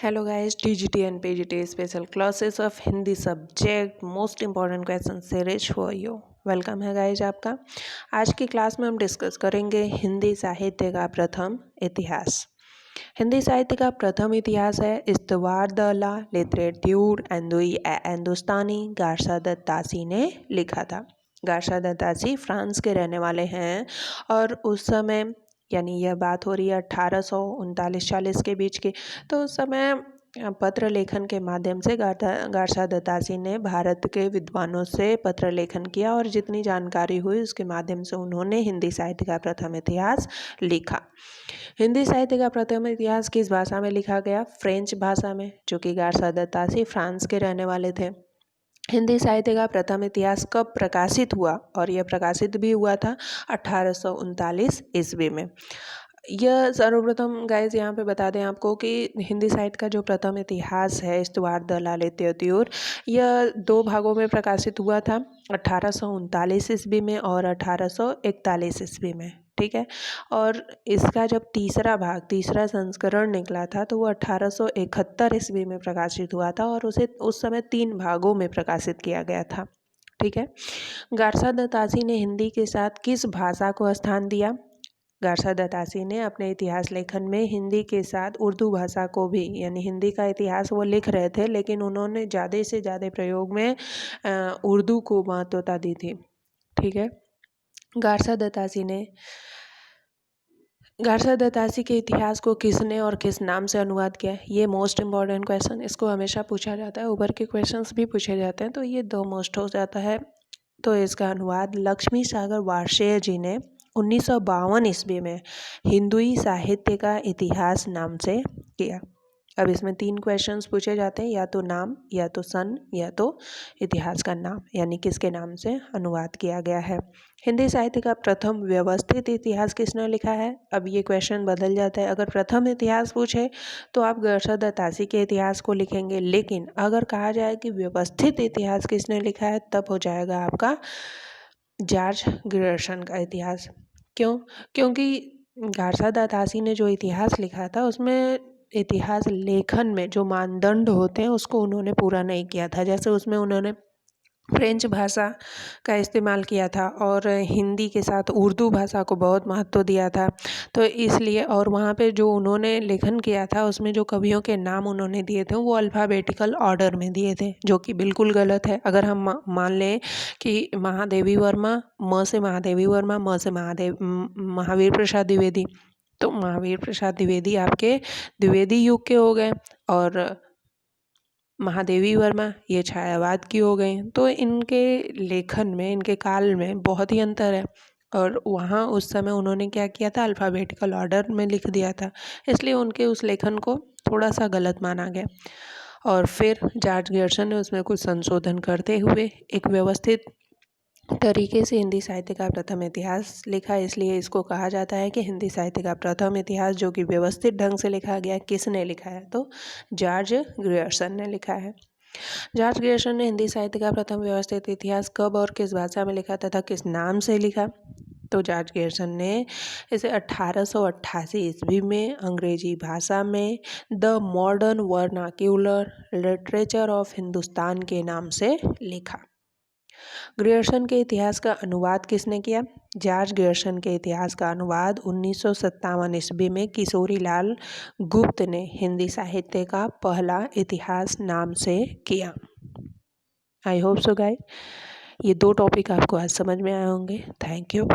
Hello guys, TGT and PGT special classes of Hindi subject most important question series for you. Welcome है guys आपका। आज की class में हम डिस्कस करेंगे हिंदी साहित्य का प्रथम इतिहास। हिंदी साहित्य का प्रथम इतिहास है इस्तवार द ला लिटरेट्यूर एंदुई ए हिंदुस्तानी गारसा दत्तासी ने लिखा था। गारसा दत्तासी फ्रांस के रहने वाले हैं और उस समय यानी यह बात हो रही है 1839-40 के बीच की। तो उस समय पत्र लेखन के माध्यम से गारसा दत्तासी ने भारत के विद्वानों से पत्र लेखन किया और जितनी जानकारी हुई उसके माध्यम से उन्होंने हिंदी साहित्य का प्रथम इतिहास लिखा। हिंदी साहित्य का प्रथम इतिहास किस भाषा में लिखा गया? फ्रेंच भाषा में, जो कि गारसा दत्तासी फ्रांस के रहने वाले थे। हिंदी साहित्य का प्रथम इतिहास कब प्रकाशित हुआ? और यह प्रकाशित भी हुआ था 1839 ईस्वी में। यह सर्वप्रथम गाइज यहाँ पे बता दें आपको कि हिंदी साहित्य का जो प्रथम इतिहास है इस्तवार द ला लिटरेट्यूर, यह 2 भागों में प्रकाशित हुआ था 1839 ईस्वी में और 1841 ईस्वी में। ठीक है, और इसका जब तीसरा संस्करण निकला था तो वो 1871 ईस्वी में प्रकाशित हुआ था और उसे उस समय 3 भागों में प्रकाशित किया गया था। ठीक है, गारसा दत्तासी ने हिंदी के साथ किस भाषा को स्थान दिया? गारसा दत्तासी ने अपने इतिहास लेखन में हिंदी के साथ उर्दू भाषा को भी, यानी हिंदी का इतिहास वो लिख रहे थे लेकिन उन्होंने ज़्यादा से ज़्यादा प्रयोग में उर्दू को महत्वता दी थी। ठीक है, गारसा दत्तासी के इतिहास को किसने और किस नाम से अनुवाद किया? ये मोस्ट इम्पॉर्टेंट क्वेश्चन, इसको हमेशा पूछा जाता है, ऊपर के क्वेश्चंस भी पूछे जाते हैं, तो ये 2 मोस्ट हो जाता है। तो इसका अनुवाद लक्ष्मी सागर वार्ष्णेय जी ने 1952 ईस्वी में हिंदुई साहित्य का इतिहास नाम से किया। अब इसमें 3 क्वेश्चंस पूछे जाते हैं, या तो नाम, या तो सन, या तो इतिहास का नाम, यानी किसके नाम से अनुवाद किया गया है। हिंदी साहित्य का प्रथम व्यवस्थित इतिहास किसने लिखा है? अब ये क्वेश्चन बदल जाता है। अगर प्रथम इतिहास पूछे तो आप गारसा दत्तासी के इतिहास को लिखेंगे, लेकिन अगर कहा जाए कि व्यवस्थित इतिहास किसने लिखा है तब हो जाएगा आपका जॉर्ज ग्रियर्सन का इतिहास। क्यों? क्योंकि गारसा दत्तासी ने जो इतिहास लिखा था उसमें इतिहास लेखन में जो मानदंड होते हैं उसको उन्होंने पूरा नहीं किया था। जैसे उसमें उन्होंने फ्रेंच भाषा का इस्तेमाल किया था और हिंदी के साथ उर्दू भाषा को बहुत महत्व दिया था, तो इसलिए, और वहाँ पे जो उन्होंने लेखन किया था उसमें जो कवियों के नाम उन्होंने दिए थे वो अल्फ़ाबेटिकल ऑर्डर में दिए थे, जो कि बिल्कुल गलत है। अगर हम मान लें कि महादेवी वर्मा, म से महादेवी वर्मा, म से महावीर प्रसाद द्विवेदी, तो महावीर प्रसाद द्विवेदी आपके द्विवेदी युग के हो गए और महादेवी वर्मा ये छायावाद की हो गई। तो इनके लेखन में, इनके काल में बहुत ही अंतर है और वहाँ उस समय उन्होंने क्या किया था, अल्फ़ाबेटिकल ऑर्डर में लिख दिया था, इसलिए उनके उस लेखन को थोड़ा सा गलत माना गया। और फिर जॉर्ज ग्रियर्सन ने उसमें कुछ संशोधन करते हुए एक व्यवस्थित तरीके से हिंदी साहित्य का प्रथम इतिहास लिखा, इसलिए इसको कहा जाता है कि हिंदी साहित्य का प्रथम इतिहास जो कि व्यवस्थित ढंग से लिखा गया। किसने लिखा है? तो जॉर्ज ग्रियर्सन ने लिखा है। जॉर्ज ग्रियर्सन ने हिंदी साहित्य का प्रथम व्यवस्थित इतिहास कब और किस भाषा में लिखा तथा किस नाम से लिखा? तो जॉर्ज ग्रियर्सन ने इसे 1888 ईस्वी में अंग्रेजी भाषा में the modern vernacular literature of Hindustan के नाम से लिखा। ग्रियर्सन के इतिहास का अनुवाद किसने किया? जॉर्ज ग्रियर्सन के इतिहास का अनुवाद 1957 ईस्वी में किशोरीलाल गुप्त ने हिंदी साहित्य का पहला इतिहास नाम से किया। आई होप सो गाइस, ये 2 टॉपिक आपको आज समझ में आए होंगे। Thank you.